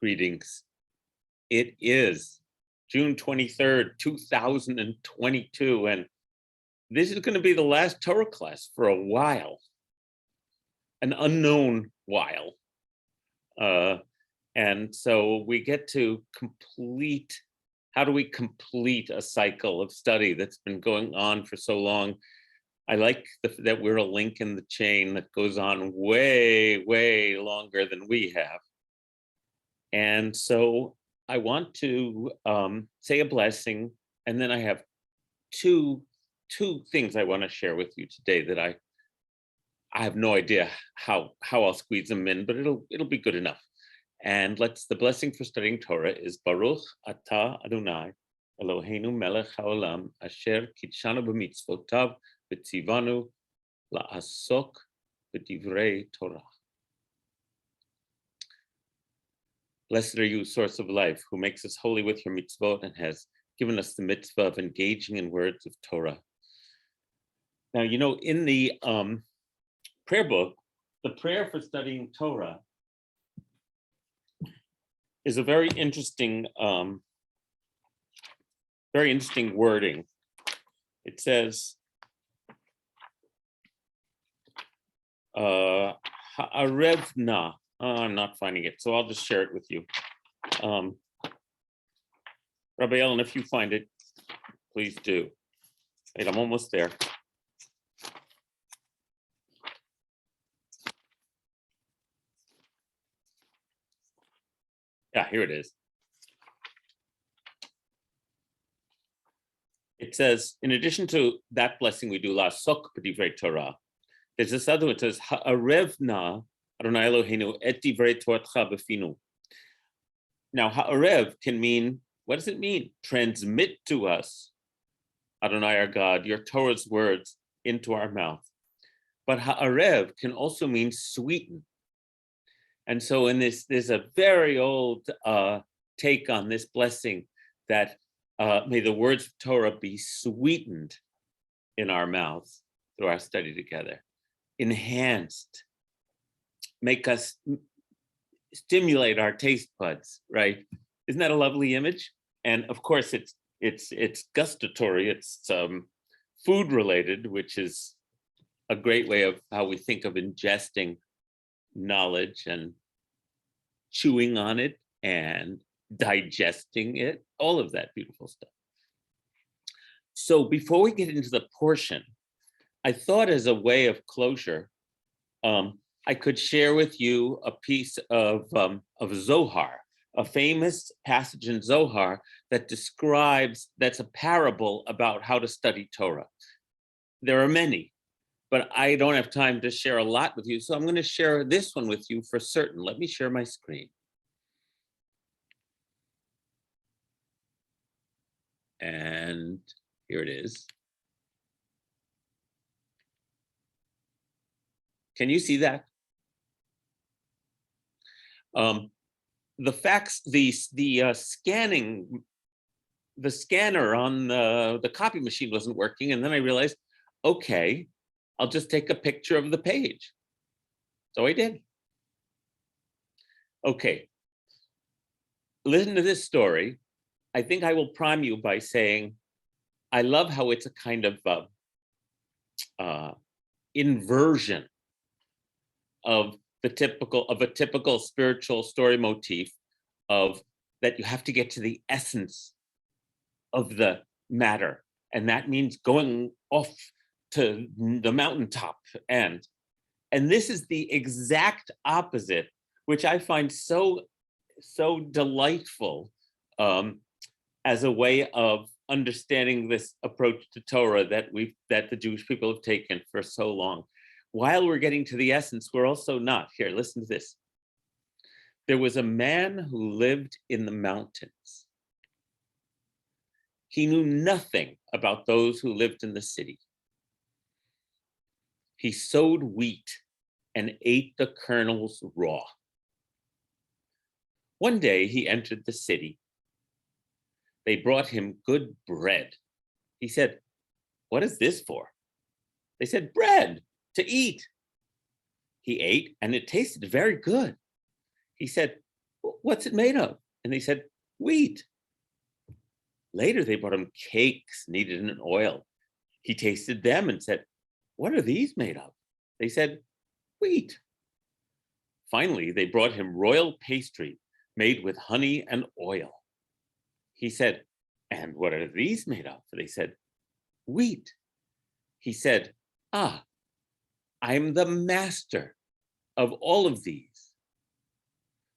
Greetings. It is June 23rd, 2022, and this is going to be the last Torah class for a while, an unknown while. And so we get to complete, how do we complete a cycle of study that's been going on for so long? I like that we're a link in the chain that goes on way, way longer than we have. And so I want to say a blessing, and then I have two things I want to share with you today that I have no idea how I'll squeeze them in, but it'll be good enough. And the blessing for studying Torah is Baruch Atah Adonai Eloheinu Melech Haolam Asher Kitshanu B'mitzvotav V'tzivanu La'asok B'divrei Torah. Blessed are you, source of life, who makes us holy with your mitzvot and has given us the mitzvah of engaging in words of Torah. Now, you know, in the prayer book, the prayer for studying Torah is a very interesting wording. It says, Ha'arevna. I'm not finding it, so I'll just share it with you. Rabbi Ellen, if you find it, please do. Wait, I'm almost there. Yeah, here it is. It says, in addition to that blessing we do, La'asok b'divrei Torah, there's this other one. It says, Ha'arevna Adonai Eloheinu et divrei Toratcha b'finu. Now, ha'arev can mean, what does it mean? Transmit to us, Adonai our God, your Torah's words into our mouth. But ha'arev can also mean sweeten. And so in this, there's a very old take on this blessing that may the words of Torah be sweetened in our mouths through our study together, enhanced, make us stimulate our taste buds, right? Isn't that a lovely image? And of course, it's gustatory. It's food related, which is a great way of how we think of ingesting knowledge and chewing on it and digesting it, all of that beautiful stuff. So before we get into the portion, I thought as a way of closure, I could share with you a piece of Zohar, a famous passage in Zohar that's a parable about how to study Torah. There are many, but I don't have time to share a lot with you, so I'm going to share this one with you for certain. Let me share my screen. And here it is. Can you see that? The scanner on the copy machine wasn't working, and then I realized, okay, I'll just take a picture of the page. So I did. Okay, listen to this story. I think I will prime you by saying, I love how it's a kind of inversion of a typical spiritual story motif of that you have to get to the essence of the matter. And that means going off to the mountaintop. And this is the exact opposite, which I find so delightful as a way of understanding this approach to Torah that the Jewish people have taken for so long. While we're getting to the essence, we're also not. Here, listen to this. There was a man who lived in the mountains. He knew nothing about those who lived in the city. He sowed wheat and ate the kernels raw. One day he entered the city. They brought him good bread. He said, "What is this for?" They said, "Bread. To eat." He ate, and it tasted very good. He said, what's it made of? And they said, wheat. Later, they brought him cakes kneaded in oil. He tasted them and said, what are these made of? They said, wheat. Finally, they brought him royal pastry made with honey and oil. He said, and what are these made of? They said, wheat. He said, ah, I'm the master of all of these,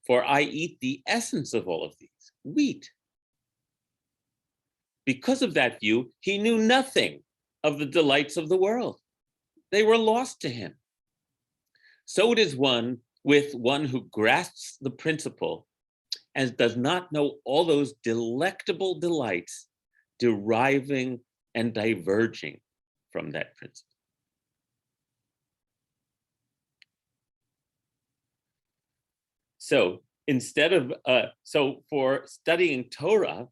for I eat the essence of all of these, wheat. Because of that view, he knew nothing of the delights of the world. They were lost to him. So it is with one who grasps the principle and does not know all those delectable delights deriving and diverging from that principle. So instead of, so for studying Torah,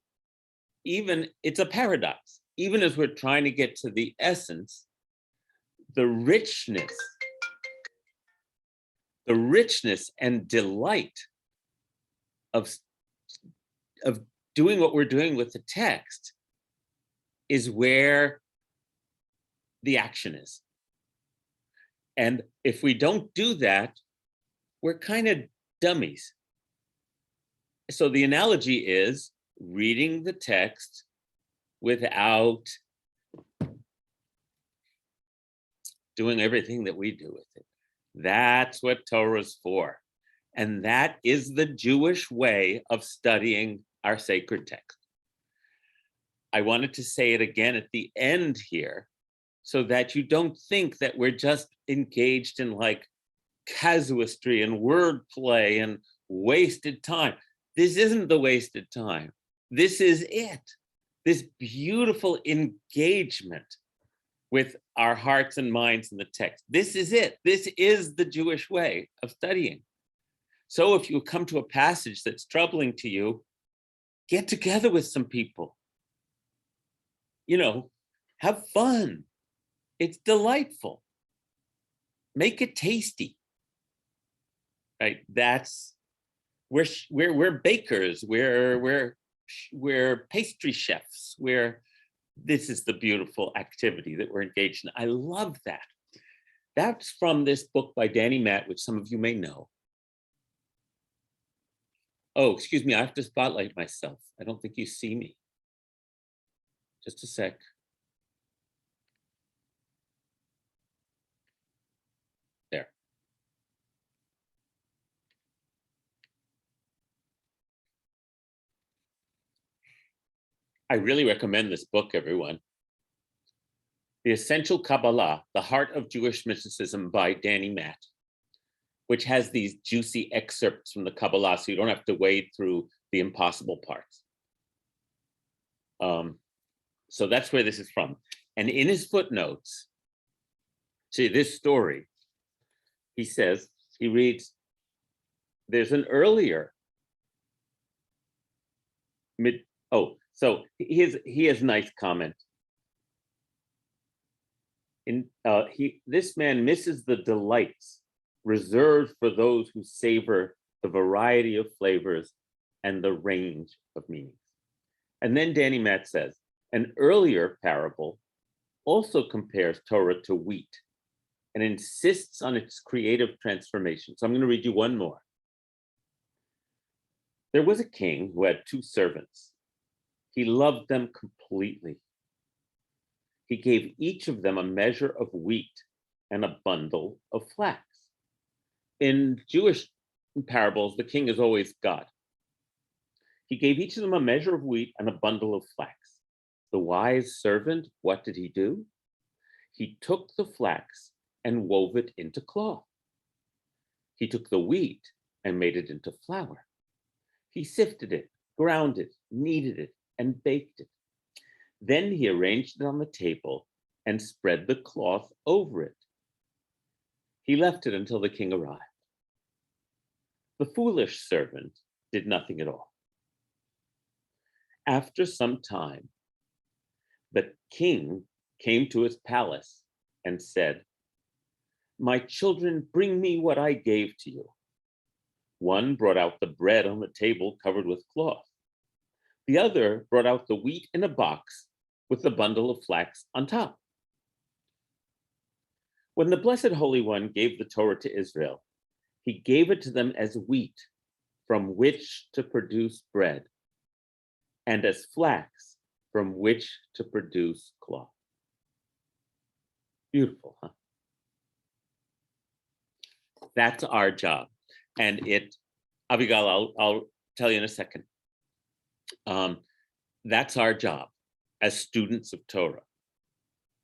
even it's a paradox. Even as we're trying to get to the essence, the richness and delight of doing what we're doing with the text is where the action is. And if we don't do that, we're kind of dummies. So the analogy is reading the text without doing everything that we do with it. That's what Torah's for. And that is the Jewish way of studying our sacred text. I wanted to say it again at the end here so that you don't think that we're just engaged in like casuistry and wordplay and wasted time. This isn't the wasted time. This is it. This beautiful engagement with our hearts and minds in the text. This is it. This is the Jewish way of studying. So if you come to a passage that's troubling to you, get together with some people. You know, have fun. It's delightful. Make it tasty. Right? That's we're bakers. We're pastry chefs. This is the beautiful activity that we're engaged in. I love that. That's from this book by Danny Matt, which some of you may know. Oh, excuse me, I have to spotlight myself. I don't think you see me. Just a sec. There. I really recommend this book, everyone. The Essential Kabbalah, The Heart of Jewish Mysticism by Danny Matt, which has these juicy excerpts from the Kabbalah, so you don't have to wade through the impossible parts. So that's where this is from. And in his footnotes to this story, he says, he reads, there's an earlier so he has a nice comment. This man misses the delights reserved for those who savor the variety of flavors and the range of meanings. And then Danny Matt says, an earlier parable also compares Torah to wheat and insists on its creative transformation. So I'm going to read you one more. There was a king who had 2 servants. He loved them completely. He gave each of them a measure of wheat and a bundle of flax. In Jewish parables, the king is always God. He gave each of them a measure of wheat and a bundle of flax. The wise servant, what did he do? He took the flax and wove it into cloth. He took the wheat and made it into flour. He sifted it, ground it, kneaded it, and baked it. Then he arranged it on the table and spread the cloth over it. He left it until the king arrived. The foolish servant did nothing at all. After some time, the king came to his palace and said, my children, bring me what I gave to you. One brought out the bread on the table covered with cloth. The other brought out the wheat in a box with the bundle of flax on top. When the Blessed Holy One gave the Torah to Israel, he gave it to them as wheat from which to produce bread, and as flax from which to produce cloth. Beautiful, huh? That's our job. And Abigail, I'll tell you in a second. That's our job as students of Torah,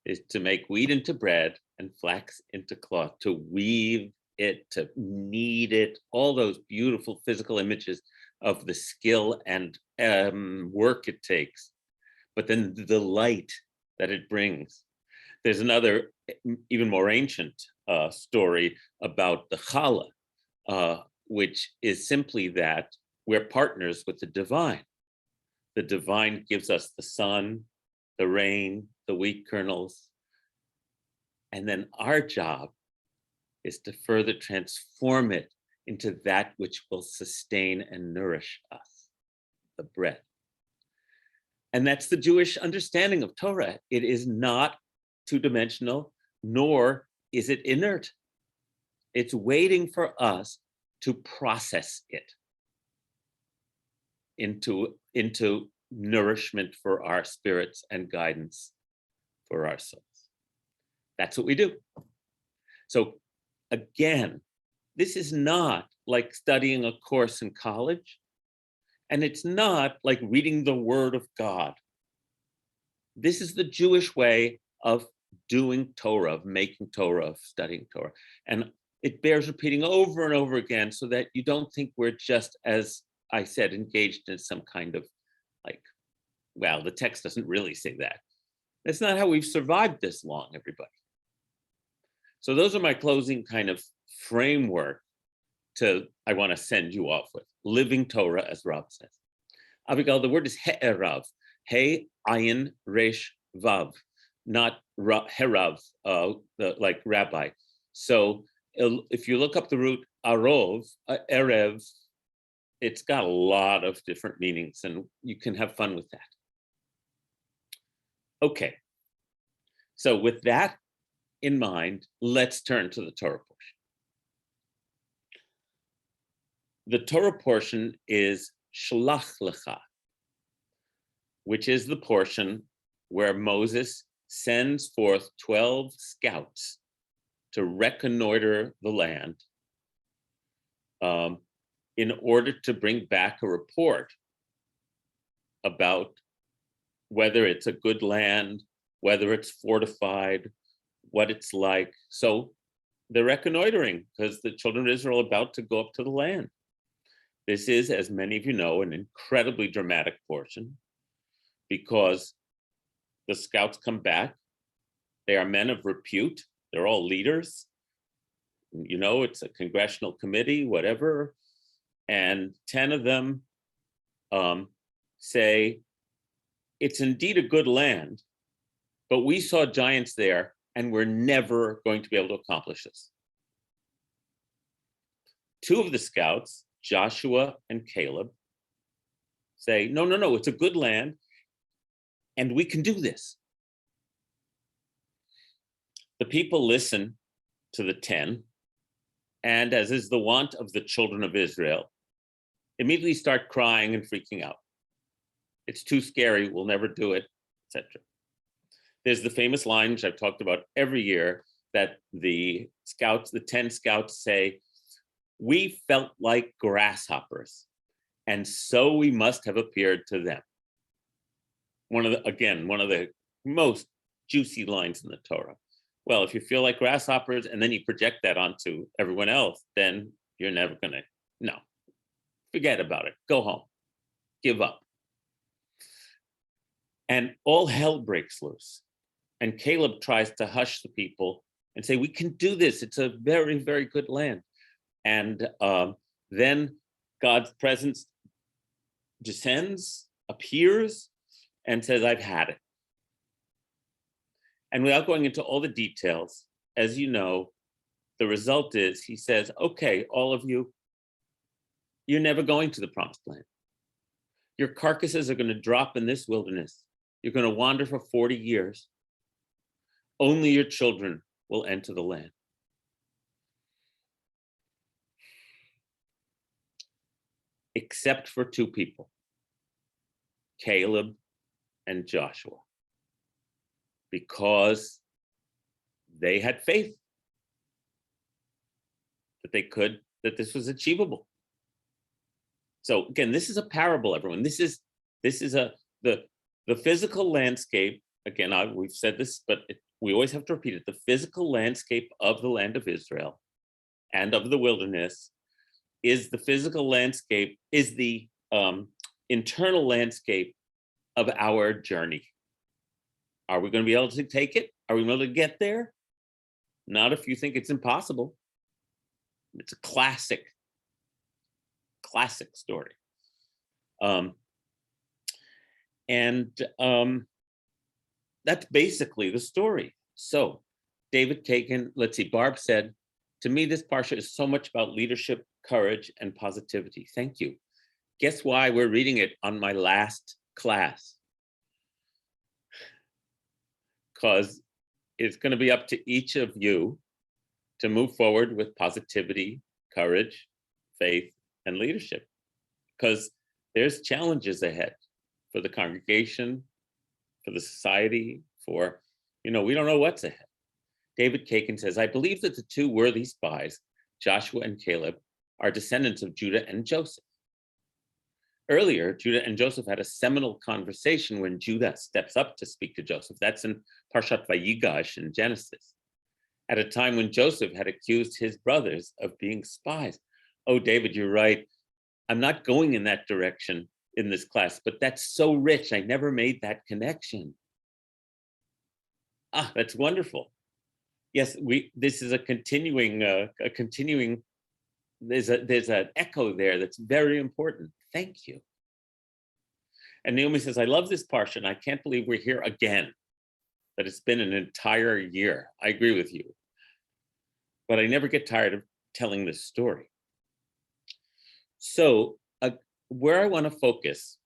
is to make wheat into bread and flax into cloth, to weave it, to knead it, all those beautiful physical images of the skill and work it takes, but then the delight that it brings. There's another, even more ancient story about the challah, which is simply that we're partners with the divine. The divine gives us the sun, the rain, the wheat kernels, and then our job is to further transform it into that which will sustain and nourish us, the bread. And that's the Jewish understanding of Torah. It is not two-dimensional, nor is it inert. It's waiting for us to process it into nourishment for our spirits and guidance for our souls. That's what we do. So again, this is not like studying a course in college, and it's not like reading the Word of God. This is the Jewish way of doing Torah, of making Torah, of studying Torah. And it bears repeating over and over again so that you don't think we're just, as I said, engaged in some kind of like, well, the text doesn't really say that. That's not how we've survived this long, everybody. So those are my closing kind of framework I want to send you off with. Living Torah, as Rav says. Abigail, the word is he'erav. He, ayin, resh, vav. Not herav, like rabbi. So if you look up the root arov, erev, it's got a lot of different meanings, and you can have fun with that. Okay, so with that in mind, let's turn to the Torah portion. The Torah portion is Shelakh, which is the portion where Moses sends forth 12 scouts to reconnoiter the land in order to bring back a report about whether it's a good land, whether it's fortified, what it's like. So they're reconnoitering because the children of Israel are about to go up to the land. This is, as many of you know, an incredibly dramatic portion because the scouts come back. They are men of repute. They're all leaders. You know, it's a congressional committee, whatever. And 10 of them say, it's indeed a good land, but we saw giants there and we're never going to be able to accomplish this. 2 of the scouts, Joshua and Caleb, say, no, it's a good land and we can do this. The people listen to the 10, and as is the wont of the children of Israel, immediately start crying and freaking out. It's too scary, we'll never do it, etc. There's the famous line, which I've talked about every year, that the 10 scouts say, we felt like grasshoppers, and so we must have appeared to them. One of the most juicy lines in the Torah. Well, if you feel like grasshoppers and then you project that onto everyone else, then you're never gonna, no, forget about it, go home, give up. And all hell breaks loose. And Caleb tries to hush the people and say, we can do this, it's a very, very good land. And then God's presence descends, appears, and says, I've had it. And without going into all the details, as you know, the result is he says, okay, all of you, you're never going to the promised land. Your carcasses are going to drop in this wilderness. You're going to wander for 40 years. Only your children will enter the land. Except for two people, Caleb and Joshua, because they had faith that this was achievable. So again, this is a parable, everyone. This is the physical landscape. Again, we've said this, but we always have to repeat it. The physical landscape of the land of Israel and of the wilderness is the physical landscape, is the internal landscape of our journey. Are we going to be able to take it? Are we able to get there? Not if you think it's impossible. It's a classic story. That's basically the story. So David Kagan, let's see, Barb said, to me, this parsha is so much about leadership, courage, and positivity. Thank you. Guess why we're reading it on my last class? Because it's going to be up to each of you to move forward with positivity, courage, faith, and leadership. Because there's challenges ahead for the congregation, for the society, for, we don't know what's ahead. David Kagan says, I believe that the two worthy spies, Joshua and Caleb, are descendants of Judah and Joseph. Earlier, Judah and Joseph had a seminal conversation when Judah steps up to speak to Joseph. That's in Parshat Vayigash in Genesis, at a time when Joseph had accused his brothers of being spies. Oh, David, you're right. I'm not going in that direction in this class, but that's so rich. I never made that connection. That's wonderful. Yes, this is a continuing, there's an echo there that's very important. Thank you. And Naomi says, I love this parsha, and I can't believe we're here again, that it's been an entire year. I agree with you. But I never get tired of telling this story. So where I want to focus,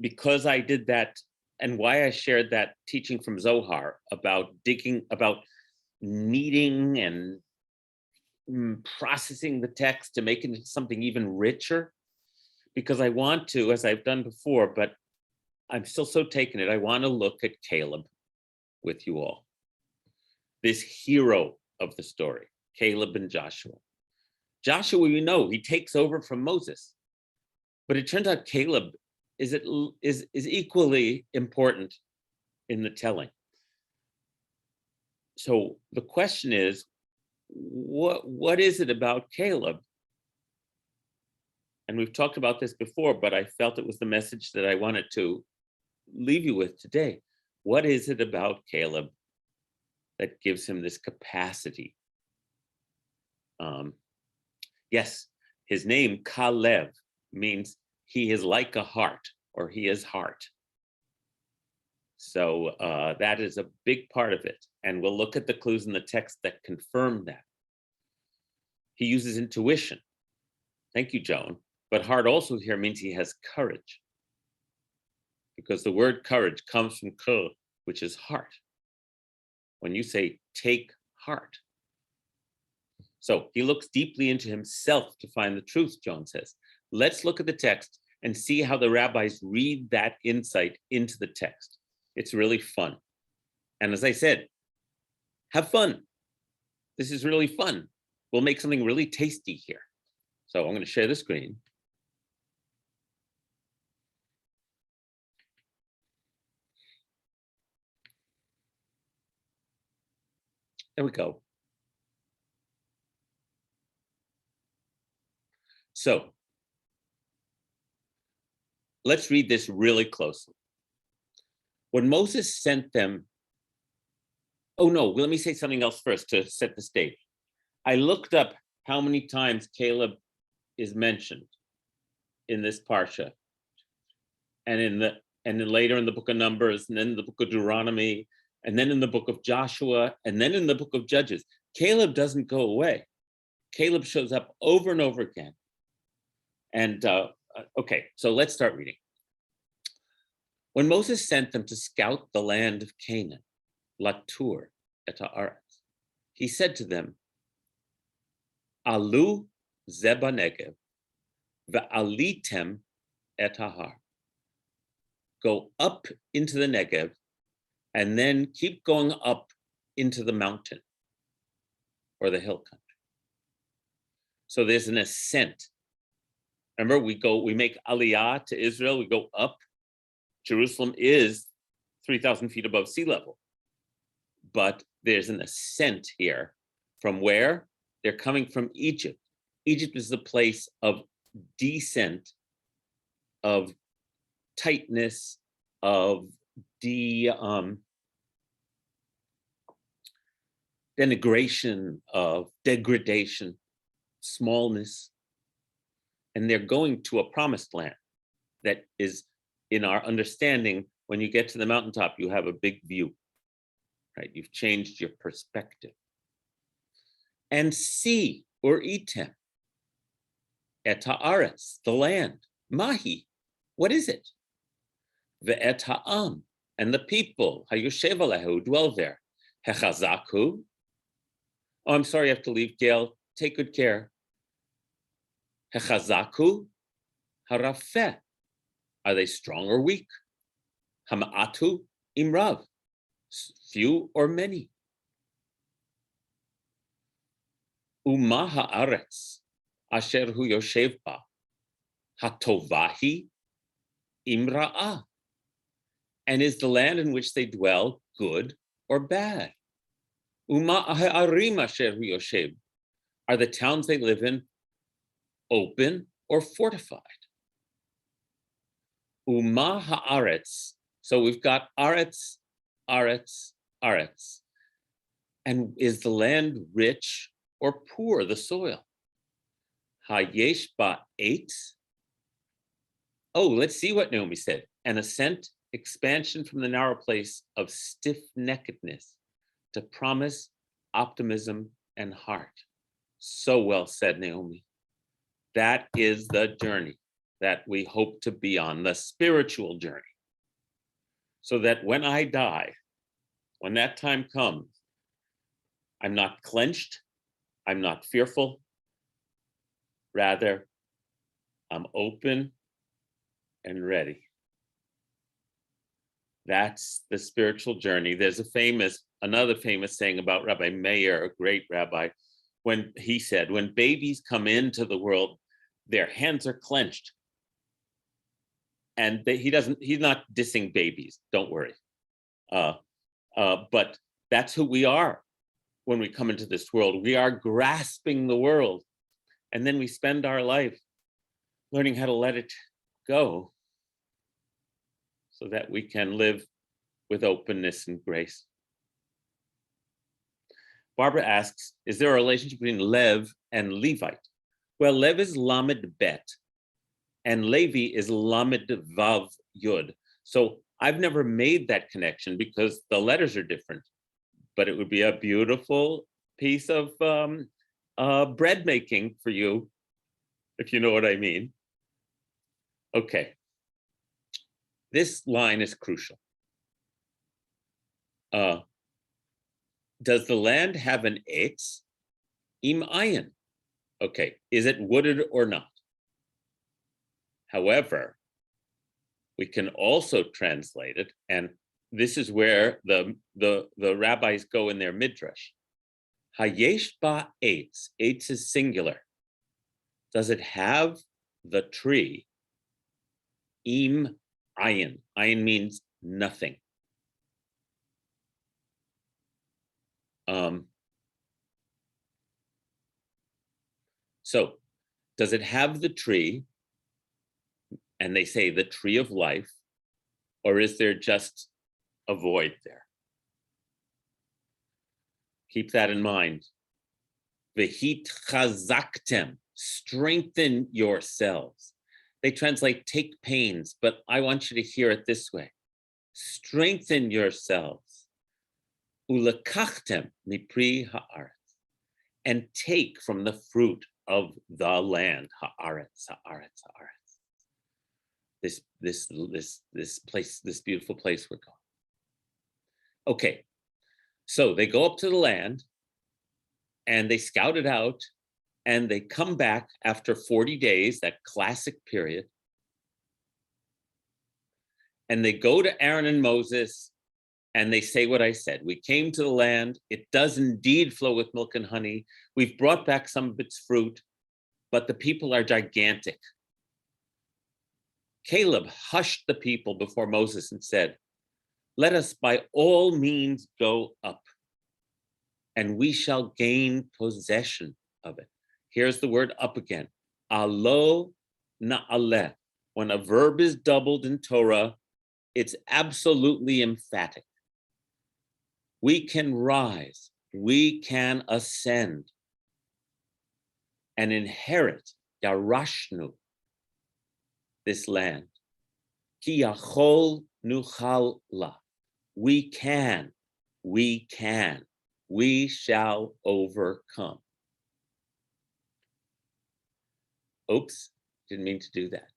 because I did that, and why I shared that teaching from Zohar about kneading and processing the text to make it into something even richer, because I want to, as I've done before, but I'm still so taken it, I want to look at Caleb with you all. This hero of the story, Caleb and Joshua. Joshua, we know, he takes over from Moses, but it turns out Caleb is equally important in the telling. So the question is, what is it about Caleb? And we've talked about this before, but I felt it was the message that I wanted to leave you with today. What is it about Caleb that gives him this capacity? Yes, his name, Kalev, means he is like a heart, or he is heart. So that is a big part of it. And we'll look at the clues in the text that confirm that. He uses intuition. Thank you, Joan. But heart also here means he has courage, because the word courage comes from kol, which is heart. When you say take heart. So he looks deeply into himself to find the truth, Joan says. Let's look at the text and see how the rabbis read that insight into the text. It's really fun. And as I said, have fun. This is really fun. We'll make something really tasty here. So I'm going to share the screen. There we go. So let's read this really closely. When Moses sent them, oh no, let me say something else first to set the stage. I looked up how many times Caleb is mentioned in this parsha, and then later in the book of Numbers, and then in the book of Deuteronomy, and then in the book of Joshua, and then in the book of Judges. Caleb doesn't go away. Caleb shows up over and over again. And okay, so let's start reading. When Moses sent them to scout the land of Canaan, Latur et haaretz, he said to them, Alu zeba negev, ve'alitem et hahar. Go up into the Negev, and then keep going up into the mountain or the hill country. So there's an ascent. Remember, we make aliyah to Israel, we go up. Jerusalem is 3,000 feet above sea level. But there's an ascent here. From where? They're coming from Egypt. Egypt is the place of descent, of tightness, of denigration, of degradation, smallness. And they're going to a promised land that is, in our understanding, when you get to the mountaintop, you have a big view, right? You've changed your perspective. And see, or item, et haaretz, the land, mahi, what is it? Ve'et ha'am, and the people, hayoshev aleha, who dwell there, hechazaku. Oh, I'm sorry, I have to leave, Gail. Take good care. Hechazaku, harafeh. Are they strong or weak? Hama'atu imrav, few or many. Uma haaretz, asher hu yoshev ba, hatovahi imra'ah. And is the land in which they dwell good or bad? Uma ha'arim asher hu yoshev. Are the towns they live in open or fortified? Uma haaretz. So we've got aretz, aretz, aretz. And is the land rich or poor, the soil? Hayesh ba'et. Oh, let's see what Naomi said. An ascent, expansion from the narrow place of stiff-neckedness to promise, optimism, and heart. So well said, Naomi. That is the journey that we hope to be on, the spiritual journey. So that when I die, when that time comes, I'm not clenched, I'm not fearful. Rather, I'm open and ready. That's the spiritual journey. There's another famous saying about Rabbi Meir, a great rabbi, when he said, when babies come into the world, their hands are clenched. And he's not dissing babies, don't worry. But that's who we are when we come into this world. We are grasping the world. And then we spend our life learning how to let it go so that we can live with openness and grace. Barbara asks, is there a relationship between Lev and Levite? Well, Lev is Lamed Bet, and Levi is Lamed Vav Yud. So I've never made that connection because the letters are different, but it would be a beautiful piece of bread making for you, if you know what I mean. Okay, this line is crucial. Does the land have an etz? Im ayin. Okay, is it wooded or not? However, we can also translate it, and this is where the rabbis go in their midrash. Hayesh ba etz. Etz is singular. Does it have the tree? Im ayin. Ayin means nothing. So, does it have the tree? And they say the tree of life, or is there just a void there? Keep that in mind. V'hit chazaktem, strengthen yourselves. They translate take pains, but I want you to hear it this way. Strengthen yourselves. Ulekachtem mipri haaretz, and take from the fruit of the land. Haaretz, haaretz, haaretz. This place, this beautiful place we're going. Okay, so they go up to the land and they scout it out and they come back after 40 days, that classic period. And they go to Aaron and Moses and they say what I said. We came to the land. It does indeed flow with milk and honey. We've brought back some of its fruit, but the people are gigantic. Caleb hushed the people before Moses and said, let us by all means go up, and we shall gain possession of it. Here's the word up again. Alo na'aleh. When a verb is doubled in Torah, it's absolutely emphatic. We can rise, we can ascend and inherit, yarashnu, this land. Ki yachol nuchal la. We can, we shall overcome. Oops, didn't mean to do that.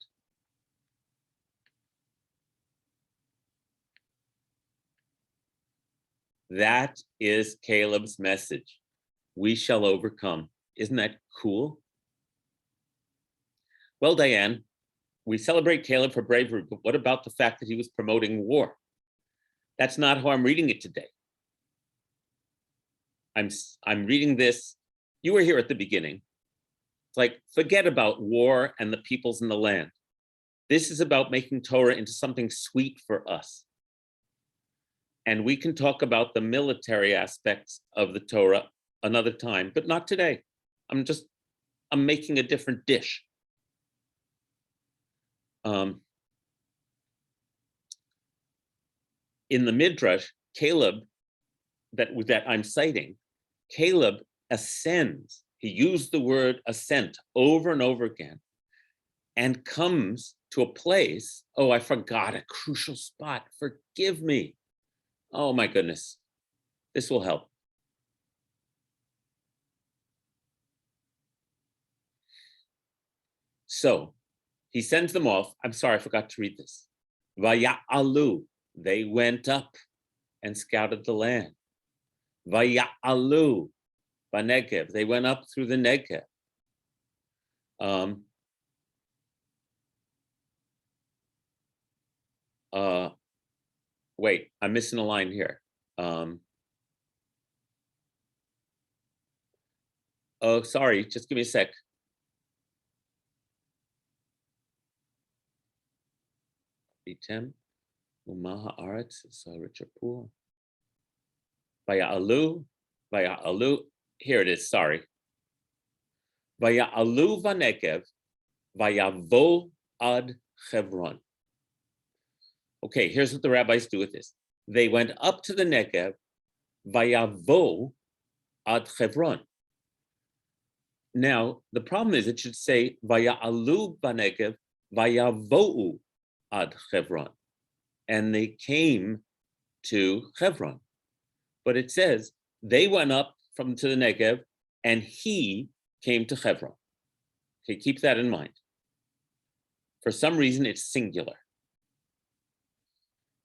That is Caleb's message. We shall overcome. Isn't that cool? Well, Diane, we celebrate Caleb for bravery, but what about the fact that he was promoting war? That's not how I'm reading it today. I'm reading this. You were here at the beginning. It's like, forget about war and the peoples in the land. This is about making Torah into something sweet for us. And we can talk about the military aspects of the Torah another time, but not today. I'm making a different dish. In the Midrash, Caleb, that I'm citing, Caleb ascends. He used the word ascent over and over again and comes to a place, oh, I forgot a crucial spot. Forgive me. Oh my goodness. This will help. So he sends them off. I'm sorry, I forgot to read this. Vaya'alu, they went up and scouted the land. Vaya'alu, Banegev, they went up through the Negev. Wait, I'm missing a line here. Oh, sorry, just give me a sec. Bitem, Umaha Aretz, Richapur. Vaya'alu, here it is, sorry. Vaya'alu Vanegev, Vayavo ad Chevron. Okay, here's what the rabbis do with this. They went up to the Negev, Vayavo ad Chevron. Now, the problem is it should say Vaya'alu Vanegev, Vayavou ad Chevron. And they came to Chevron. But it says they went up to the Negev and he came to Chevron. Okay, keep that in mind. For some reason, it's singular.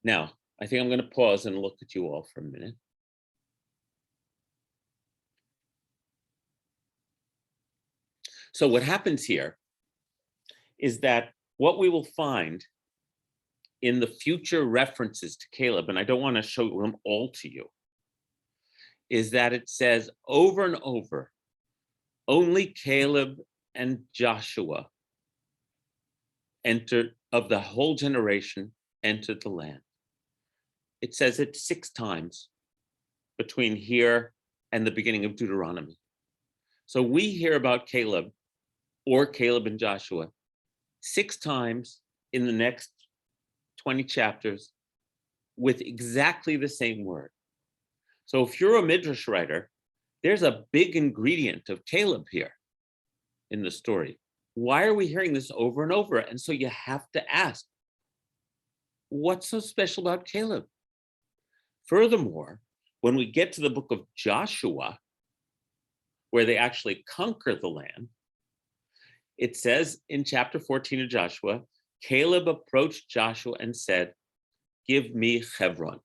Now, I think I'm going to pause and look at you all for a minute. So what happens here is that what we will find in the future references to Caleb, and I don't want to show them all to you, is that it says over and over, only Caleb and Joshua entered, of the whole generation, entered the land. It says it 6 times between here and the beginning of Deuteronomy. So we hear about Caleb or Caleb and Joshua 6 times in the next 20 chapters with exactly the same word. So if you're a Midrash writer, there's a big ingredient of Caleb here in the story. Why are we hearing this over and over? And so you have to ask, what's so special about Caleb? Furthermore, when we get to the book of Joshua, where they actually conquer the land, It says in chapter 14 of Joshua, Caleb approached Joshua and said, "Give me Hebron."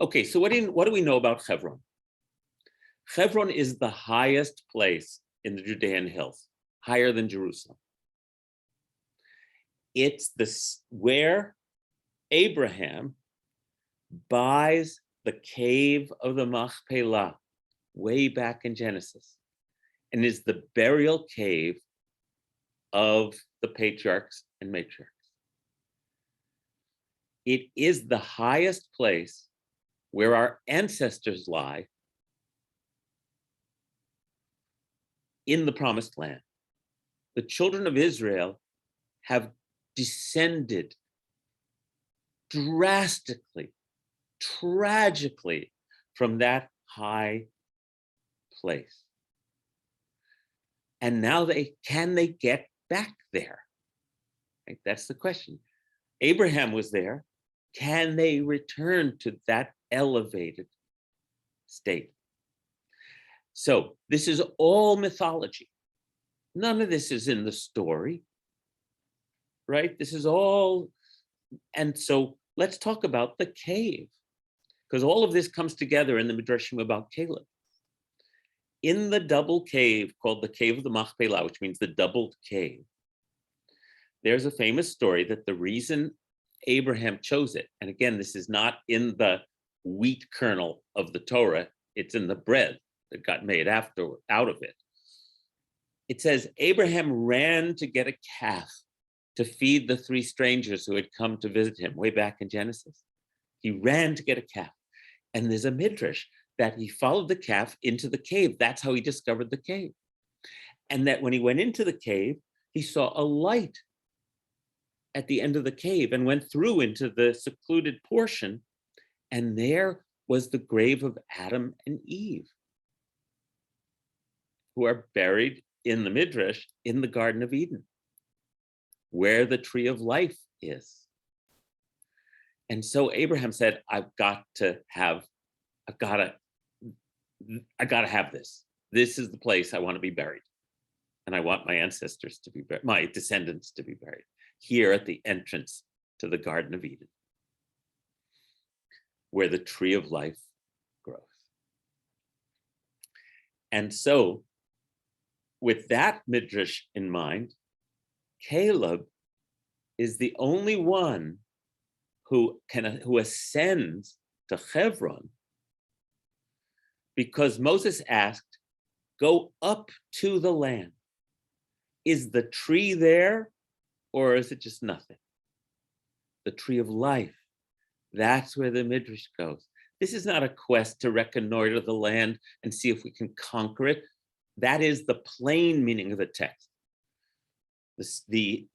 Okay, so what do we know about Hebron? Hebron is the highest place in the Judean hills, higher than Jerusalem. It's where Abraham buys the cave of the Machpelah way back in Genesis, and is the burial cave of the patriarchs and matriarchs. It is the highest place where our ancestors lie in the promised land. The children of Israel have descended drastically, tragically from that high place. And now can they get back there? Right? That's the question. Abraham was there. Can they return to that elevated state? So this is all mythology. None of this is in the story, right? This is all, and so let's talk about the cave, because all of this comes together in the Midrashim about Caleb. In the double cave called the Cave of the Machpelah, which means the doubled cave, there's a famous story that the reason Abraham chose it, and again, this is not in the wheat kernel of the Torah, it's in the bread that got made out of it. It says, Abraham ran to get a calf to feed the three strangers who had come to visit him way back in Genesis. He ran to get a calf. And there's a midrash that he followed the calf into the cave. That's how he discovered the cave. And that when he went into the cave, he saw a light at the end of the cave and went through into the secluded portion. And there was the grave of Adam and Eve, who are buried in the midrash in the Garden of Eden, where the tree of life is. And so Abraham said, I've got to have this. This is the place I want to be buried. And I want my ancestors to be buried, my descendants to be buried here at the entrance to the Garden of Eden, where the tree of life grows. And so with that midrash in mind, Caleb is the only one who ascends to Hebron, because Moses asked, go up to the land. Is the tree there, or is it just nothing? The tree of life. That's where the midrash goes. This is not a quest to reconnoiter the land and see if we can conquer it. That is the plain meaning of the text. The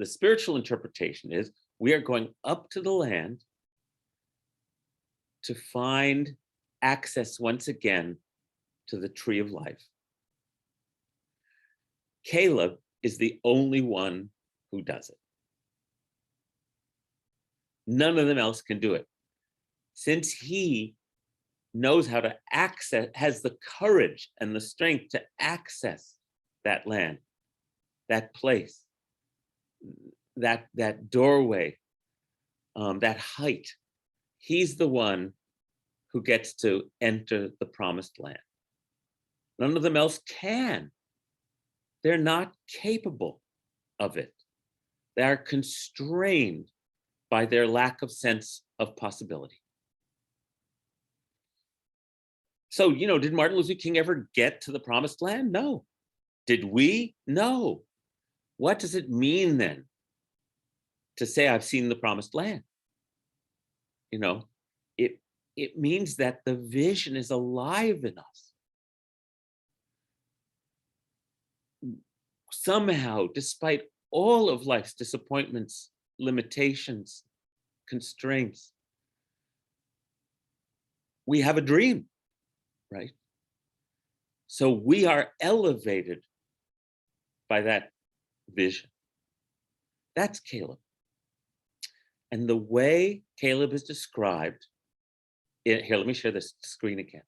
spiritual interpretation is we are going up to the land to find access once again to the tree of life. Caleb is the only one who does it. None of them else can do it. Since he knows how to access, has the courage and the strength to access that land, that place, that doorway, that height, he's the one who gets to enter the promised land. None of them else can. They're not capable of it. They are constrained by their lack of sense of possibility. So, did Martin Luther King ever get to the promised land? No. Did we? No. What does it mean then to say I've seen the promised land? It means that the vision is alive in us. Somehow, despite all of life's disappointments, limitations, constraints, we have a dream, right? So we are elevated by that vision. That's Caleb. And the way Caleb is described, here, let me share this screen again.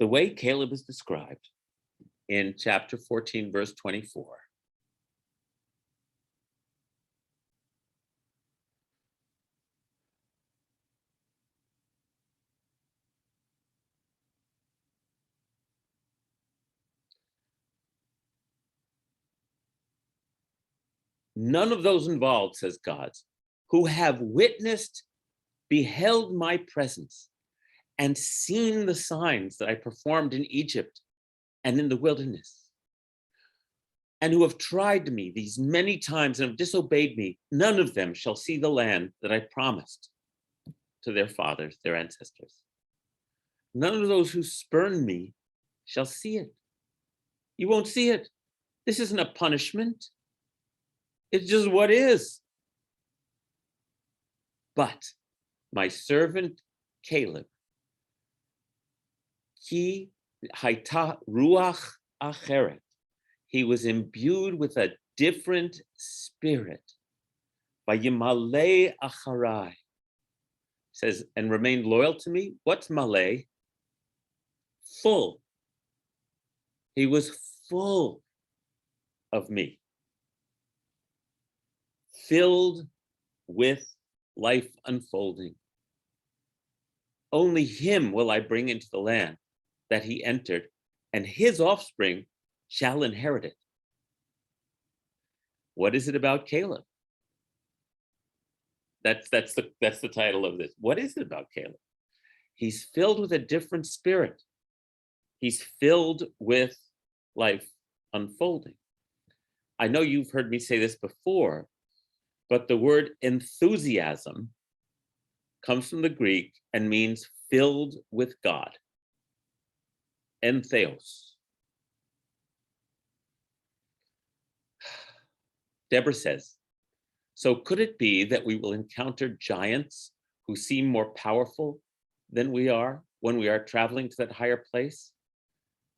The way Caleb is described in chapter 14, verse 24. None of those involved, says God, who have witnessed, beheld my presence, and seen the signs that I performed in Egypt and in the wilderness, and who have tried me these many times and have disobeyed me, none of them shall see the land that I promised to their fathers, their ancestors. None of those who spurn me shall see it. You won't see it. This isn't a punishment. It's just what is. But my servant Caleb, ki haita ruach acheret, he was imbued with a different spirit. Vayimale acharai, says, and remained loyal to me. What's malay? Full. He was full of me, filled with life unfolding. Only him will I bring into the land that he entered, and his offspring shall inherit it. What is it about Caleb? That's the title of this. What is it about Caleb? He's filled with a different spirit. He's filled with life unfolding. I know you've heard me say this before, but the word enthusiasm comes from the Greek and means filled with God. Entheos. Deborah says, so could it be that we will encounter giants who seem more powerful than we are when we are traveling to that higher place?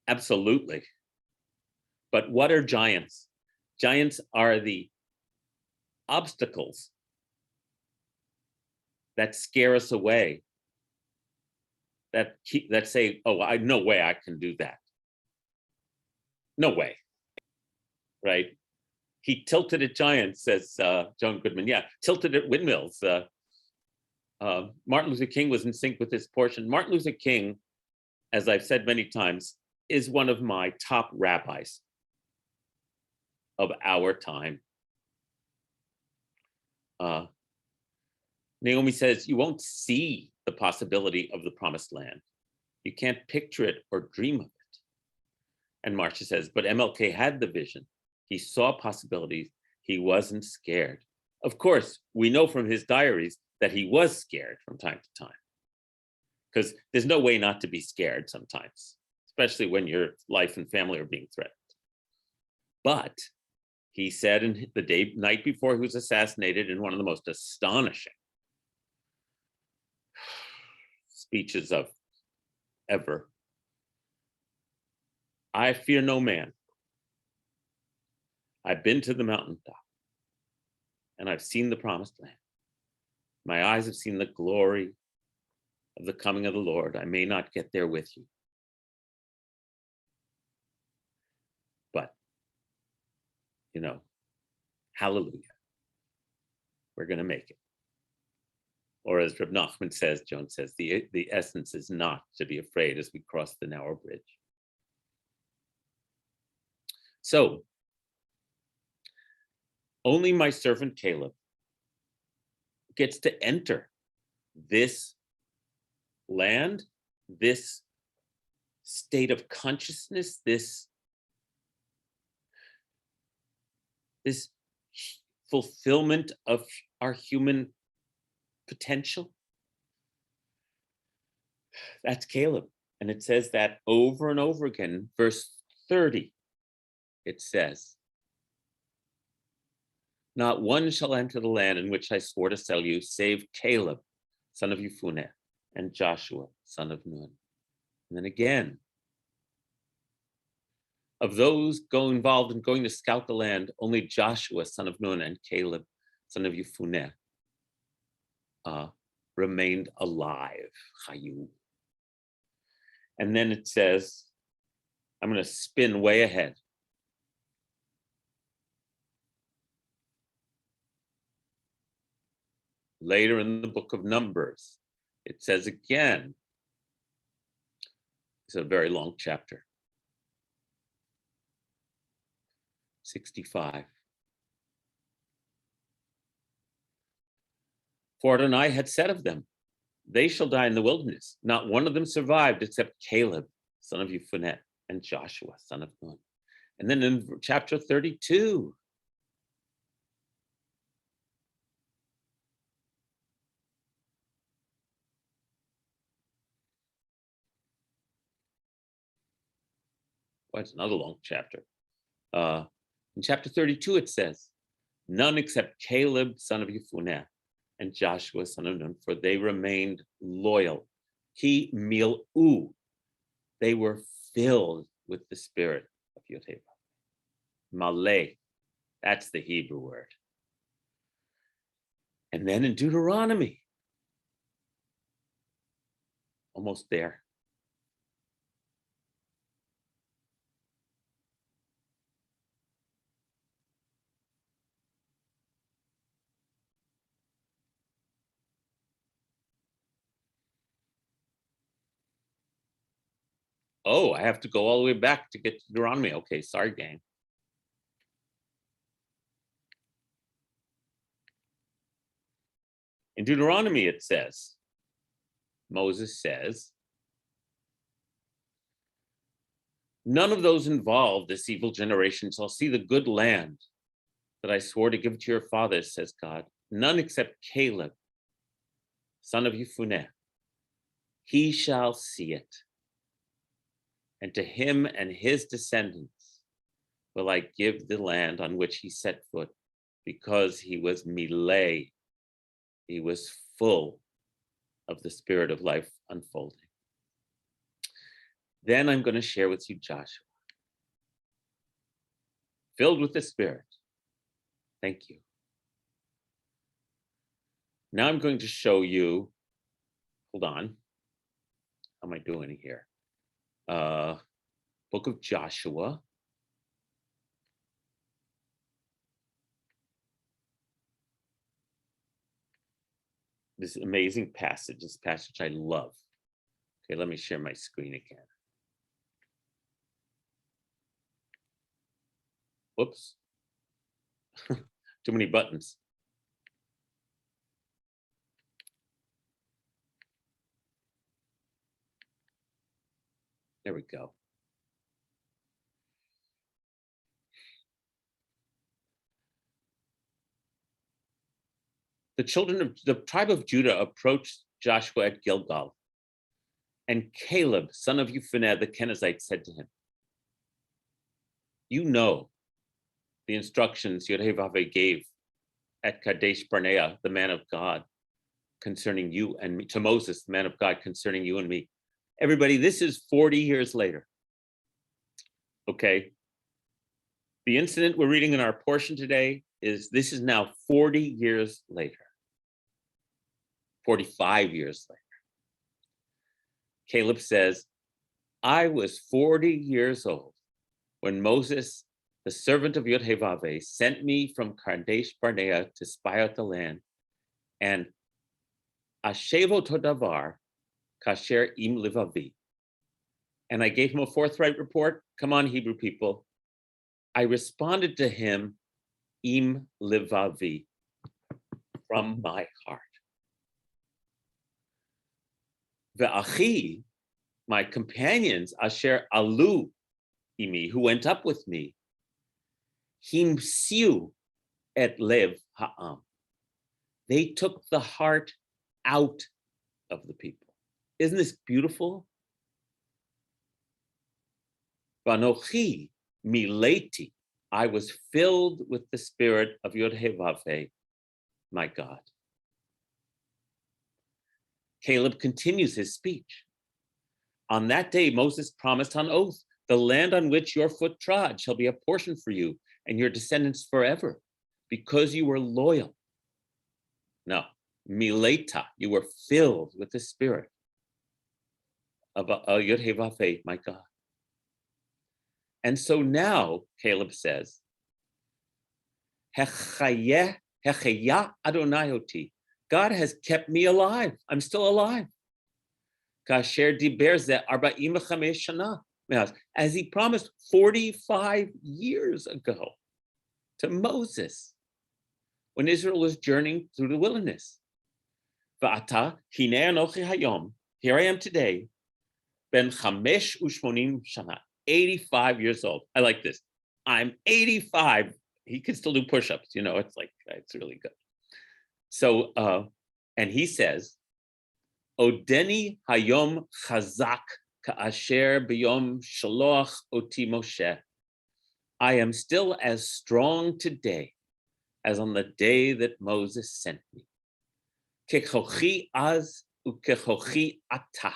Absolutely. But what are giants? Giants are the obstacles that scare us away, that say, oh, no way I can do that. No way, right? He tilted at giants, says John Goodman. Yeah, tilted at windmills. Martin Luther King was in sync with this portion. Martin Luther King, as I've said many times, is one of my top rabbis of our time. Naomi says, you won't see the possibility of the promised land. You can't picture it or dream of it. And Marcia says, but MLK had the vision. He saw possibilities. He wasn't scared. Of course, we know from his diaries that he was scared from time to time, because there's no way not to be scared sometimes, especially when your life and family are being threatened. But he said in the night before he was assassinated, in one of the most astonishing speeches of ever, I fear no man. I've been to the mountaintop and I've seen the promised land. My eyes have seen the glory of the coming of the Lord. I may not get there with you, but, hallelujah. We're going to make it. Or as Reb Nachman says, Joan says, the essence is not to be afraid as we cross the narrow bridge. So, only my servant Caleb gets to enter this land, this state of consciousness, this fulfillment of our human potential. That's Caleb. And it says that over and over again. Verse 30, it says, not one shall enter the land in which I swore to sell you, save Caleb, son of Yefuneh, and Joshua, son of Nun. And then again, of those involved in going to scout the land, only Joshua, son of Nun, and Caleb, son of Yefuneh, remained alive. Chayu. And then it says, I'm going to spin way ahead. Later in the book of Numbers, it says again, it's a very long chapter, 65. For Adonai had said of them, they shall die in the wilderness. Not one of them survived except Caleb, son of Jephunneh, and Joshua, son of Nun. And then in chapter 32, well, it's another long chapter. In chapter 32, it says, none except Caleb, son of Jephunneh, and Joshua, son of Nun, for they remained loyal. Ki mil'u, they were filled with the spirit of Yod-Heh. Maleh, that's the Hebrew word. And then in Deuteronomy, almost there. Oh, I have to go all the way back to get to Deuteronomy. Okay, sorry, gang. In Deuteronomy, it says, Moses says, none of those involved, this evil generation, shall see the good land that I swore to give to your fathers, says God. None except Caleb, son of Jephunneh. He shall see it. And to him and his descendants will I give the land on which he set foot, because he was mileh. He was full of the spirit of life unfolding. Then I'm going to share with you Joshua, filled with the Spirit. Thank you. Now I'm going to show you, hold on, how am I doing here? Book of Joshua. This amazing passage, this passage I love. Okay, let me share my screen again. Whoops. Too many buttons. There we go. The children of the tribe of Judah approached Joshua at Gilgal, and Caleb, son of Jephunneh, the Kenizzite, said to him, you know the instructions Yod-Heh gave at Kadesh Barnea, the man of God, concerning you and me, to Moses, the man of God, concerning you and me. Everybody, this is 40 years later. Okay. The incident we're reading in our portion today this is now 40 years later. 45 years later. Caleb says, I was 40 years old when Moses, the servant of Yod-Heh, sent me from Kadesh Barnea to spy out the land, and Ashevo Todavar Kasher Im Livavi. And I gave him a forthright report. Come on, Hebrew people. I responded to him, Im Livavi, from my heart. Ve'achi, my companions, Asher Alu Imi, who went up with me, Himsiu et Lev Ha'am. They took the heart out of the people. Isn't this beautiful? Vanochi mileti, I was filled with the spirit of Yod-Heh, my God. Caleb continues his speech. On that day, Moses promised on oath, the land on which your foot trod shall be a portion for you and your descendants forever, because you were loyal. No, mileta, you were filled with the Spirit. of Yud Heh Vav Heh, my God. And so now, Caleb says, Hechayeh Adonai oti. God has kept me alive. I'm still alive. Kasher diber zeh 45 shana. As he promised 45 years ago to Moses when Israel was journeying through the wilderness. Va'ata hinei anochi hayom. Here I am today, ben 85 shana, 85 years old. I like this. I'm 85. He can still do push-ups. It's like, it's really good. So, and he says, Odeni hayom chazak ka'asher b'yom shaloach oti Moshe. I am still as strong today as on the day that Moses sent me. Kechochi az ukechochi ata.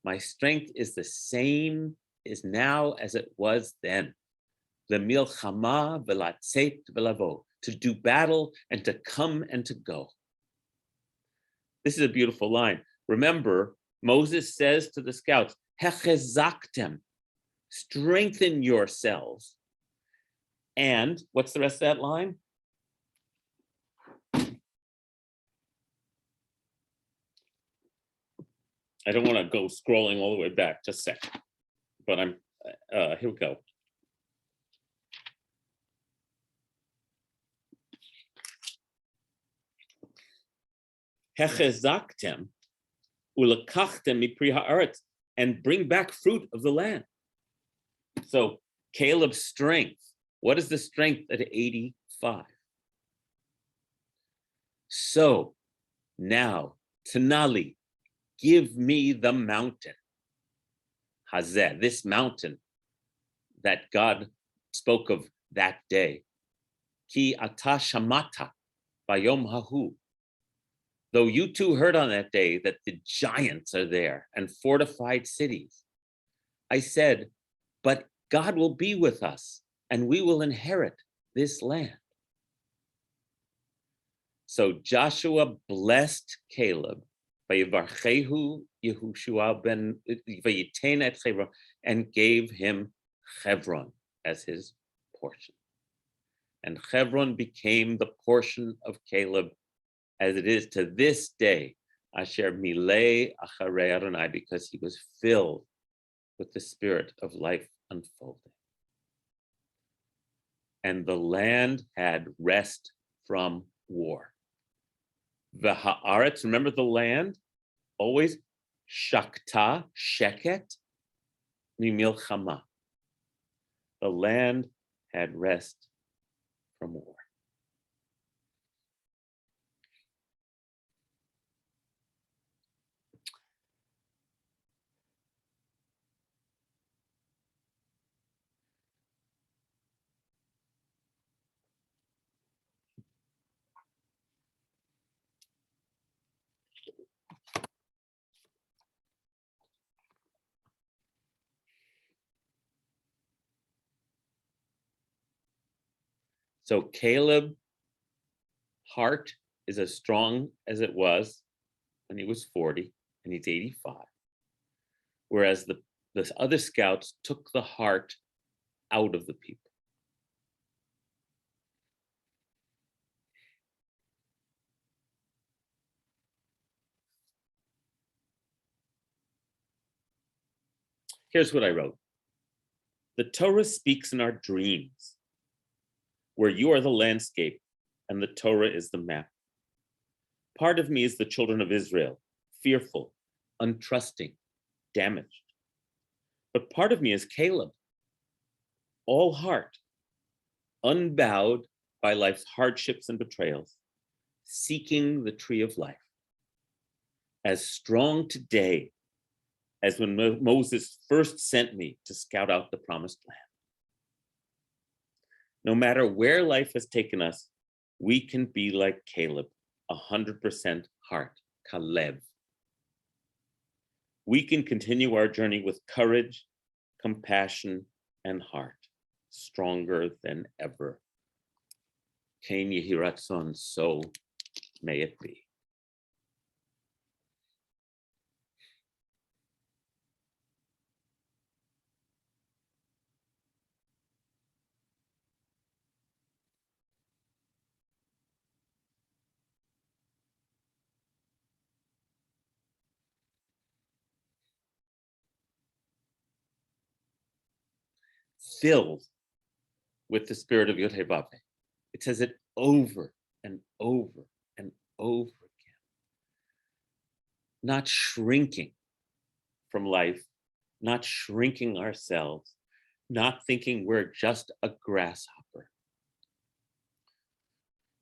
My strength is the same is now as it was then. Lemilchama v'latzet v'lavo, to do battle and to come and to go. This is a beautiful line. Remember, Moses says to the scouts, Hechezaktem, strengthen yourselves. And what's the rest of that line? I don't want to go scrolling all the way back, just a sec. But here we go. Hechezaktem ulekachtem mipri haaretz, and bring back fruit of the land. So Caleb's strength. What is the strength at 85? So now, Tanali, give me the mountain. Hazeh, this mountain that God spoke of that day. Ki ata shamata bayom hahu. Though you two heard on that day that the giants are there and fortified cities, I said, but God will be with us and we will inherit this land. So Joshua blessed Caleb Vayivarchehu Yehoshua ben Vayitain et Hebron, and gave him Hebron as his portion. And Hebron became the portion of Caleb as it is to this day, Asher Milei Acharei Adonai, because he was filled with the spirit of life unfolding. And the land had rest from war. The haaretz, remember the land? Always shakta, sheket, mimilchama. The land had rest from war. So Caleb's heart is as strong as it was when he was 40 and he's 85. Whereas the other scouts took the heart out of the people. Here's what I wrote. The Torah speaks in our dreams, where you are the landscape and the Torah is the map. Part of me is the children of Israel, fearful, untrusting, damaged. But part of me is Caleb, all heart, unbowed by life's hardships and betrayals, seeking the tree of life. As strong today as when Moses first sent me to scout out the promised land. No matter where life has taken us, we can be like Caleb, 100% heart, Kalev. We can continue our journey with courage, compassion, and heart, stronger than ever. Ken Yehi Ratzon, so may it be. filled with the spirit of Yod Heh Vav Heh. It says it over and over and over again. Not shrinking from life, not shrinking ourselves, not thinking we're just a grasshopper.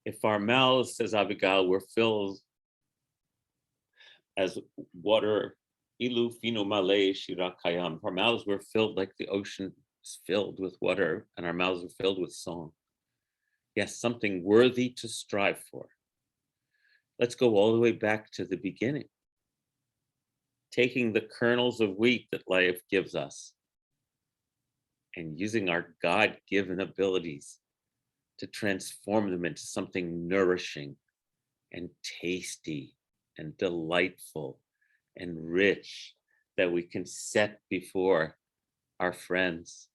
If our mouths, says Abigail, were filled as water, ilu finu male shira kayam. If our mouths were filled like the ocean is filled with water, and our mouths were filled with song. Yes, something worthy to strive for. Let's go all the way back to the beginning. Taking the kernels of wheat that life gives us and using our God-given abilities to transform them into something nourishing and tasty and delightful and rich that we can set before our friends.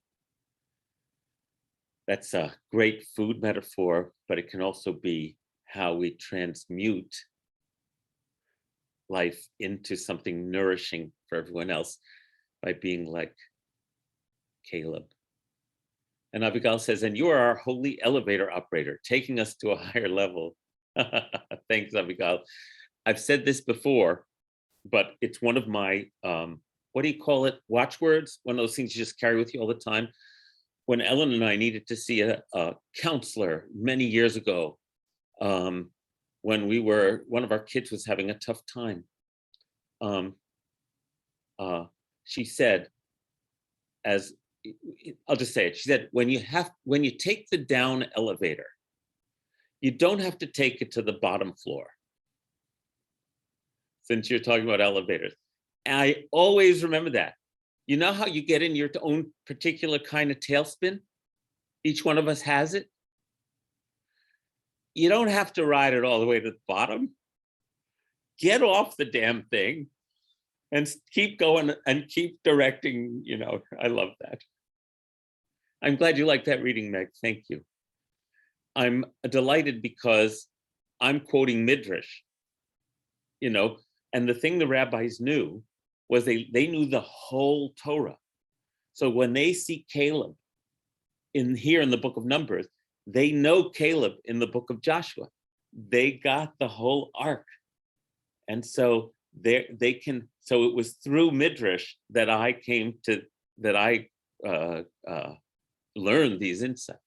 That's a great food metaphor, but it can also be how we transmute life into something nourishing for everyone else by being like Caleb. And Abigail says, and you are our holy elevator operator, taking us to a higher level. Thanks, Abigail. I've said this before, but it's one of my, what do you call it? Watchwords? One of those things you just carry with you all the time. When Ellen and I needed to see a counselor many years ago, when one of our kids was having a tough time, she said, I'll just say it. She said, when you take the down elevator, you don't have to take it to the bottom floor. Since you're talking about elevators. And I always remember that. You know how you get in your own particular kind of tailspin? Each one of us has it. You don't have to ride it all the way to the bottom. Get off the damn thing and keep going and keep directing, I love that. I'm glad you like that reading, Meg. Thank you. I'm delighted because I'm quoting Midrash, and the thing the rabbis knew was they knew the whole Torah. So when they see Caleb here in the book of Numbers, they know Caleb in the book of Joshua. They got the whole arc. And so so it was through Midrash that I learned these insights.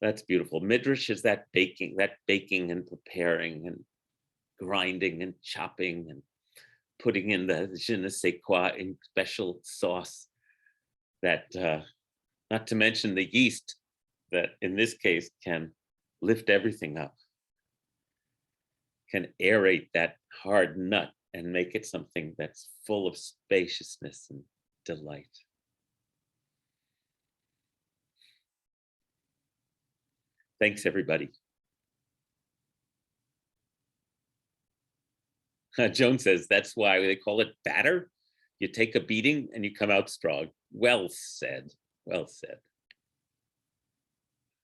That's beautiful. Midrash is that baking and preparing and grinding and chopping and putting in the je ne sais quoi in special sauce that, not to mention the yeast that in this case can lift everything up, can aerate that hard nut and make it something that's full of spaciousness and delight. Thanks, everybody. Joan says, that's why they call it batter. You take a beating and you come out strong. Well said, well said.